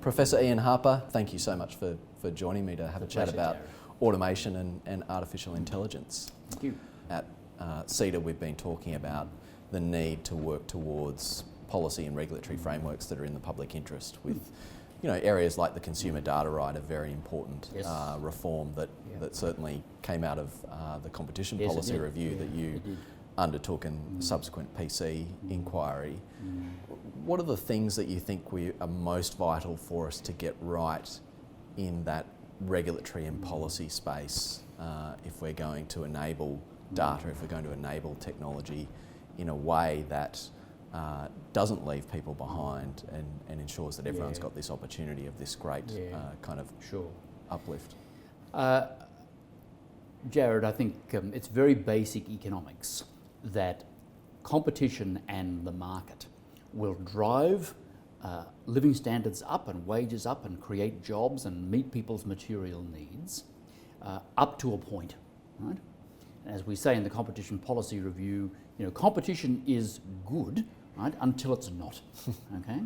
Professor Ian Harper, thank you so much for joining me to have a chat about Jared. automation and artificial intelligence. Thank you. At CEDA, we've been talking about the need to work towards policy and regulatory frameworks that are in the public interest with areas like the consumer data right, a very important reform that certainly came out of the competition policy review that you undertook and subsequent PC inquiry. What are the things that you think are most vital for us to get right in that regulatory and policy space if we're going to enable data, if we're going to enable technology in a way that doesn't leave people behind and ensures that everyone's got this opportunity of this great kind of uplift? Jared, I think it's very basic economics that competition and the market will drive living standards up and wages up and create jobs and meet people's material needs up to a point, right? As we say in the competition policy review, competition is good, right, until it's not, okay?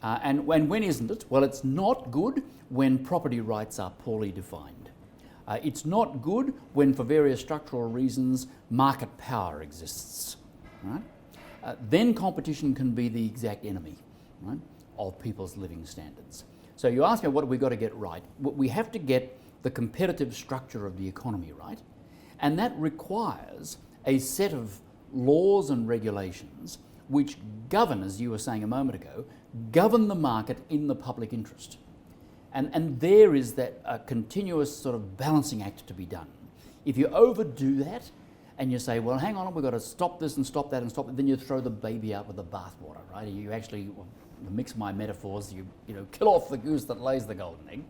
And when isn't it? Well, it's not good when property rights are poorly defined. It's not good when, for various structural reasons, market power exists, right? Then competition can be the exact enemy, right, of people's living standards. So you ask me, what have we got to get right? We have to get the competitive structure of the economy right, and that requires a set of laws and regulations which govern, as you were saying a moment ago, govern the market in the public interest. And there is that continuous sort of balancing act to be done. If you overdo that and you say, well, hang on, we've got to stop this and stop that and stop it, then you throw the baby out with the bathwater, right? You actually, to mix my metaphors, you kill off the goose that lays the golden egg.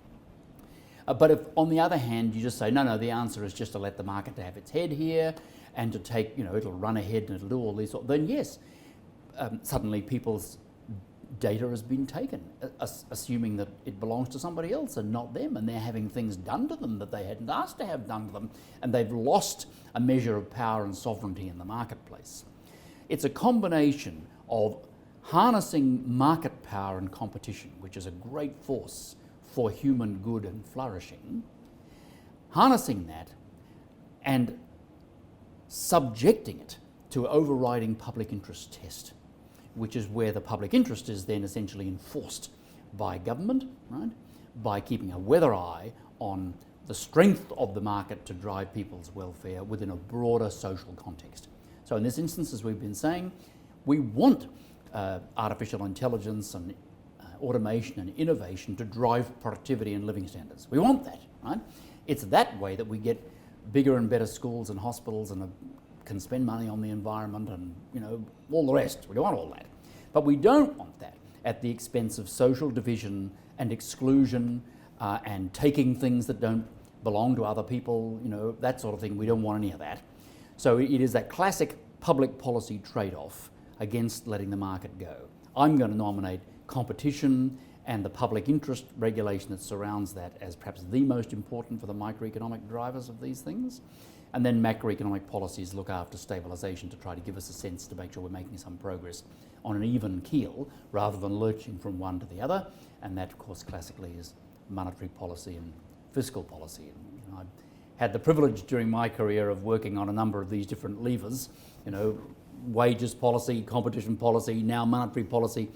But if, on the other hand, you just say, no, the answer is just to let the market to have its head here and to take, it'll run ahead and it'll do all these, then yes, suddenly people's data has been taken, assuming that it belongs to somebody else and not them, and they're having things done to them that they hadn't asked to have done to them, and they've lost a measure of power and sovereignty in the marketplace. It's a combination of harnessing market power and competition, which is a great force for human good and flourishing, harnessing that and subjecting it to an overriding public interest test, which is where the public interest is then essentially enforced by government, right? By keeping a weather eye on the strength of the market to drive people's welfare within a broader social context. So in this instance, as we've been saying, we want artificial intelligence and automation and innovation to drive productivity and living standards. We want that, right? It's that way that we get bigger and better schools and hospitals and can spend money on the environment and all the rest. We want all that. But we don't want that at the expense of social division and exclusion and taking things that don't belong to other people, that sort of thing. We don't want any of that. So it is that classic public policy trade-off against letting the market go. I'm going to nominate competition and the public interest regulation that surrounds that as perhaps the most important for the microeconomic drivers of these things. And then macroeconomic policies look after stabilisation to try to give us a sense to make sure we're making some progress on an even keel rather than lurching from one to the other. And that, of course, classically is monetary policy and fiscal policy. And, I've had the privilege during my career of working on a number of these different levers, wages policy, competition policy, now monetary policy.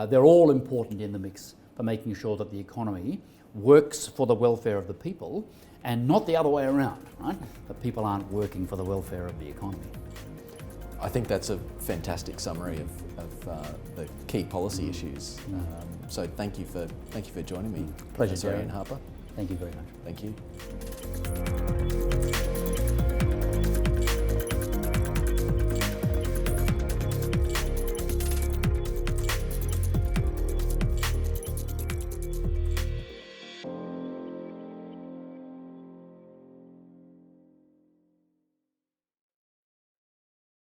They're all important in the mix for making sure that the economy works for the welfare of the people and not the other way around, right? That people aren't working for the welfare of the economy. I think that's a fantastic summary of the key policy issues. So thank you for joining me, Pleasure, Professor Ian Harper. Thank you very much. Thank you.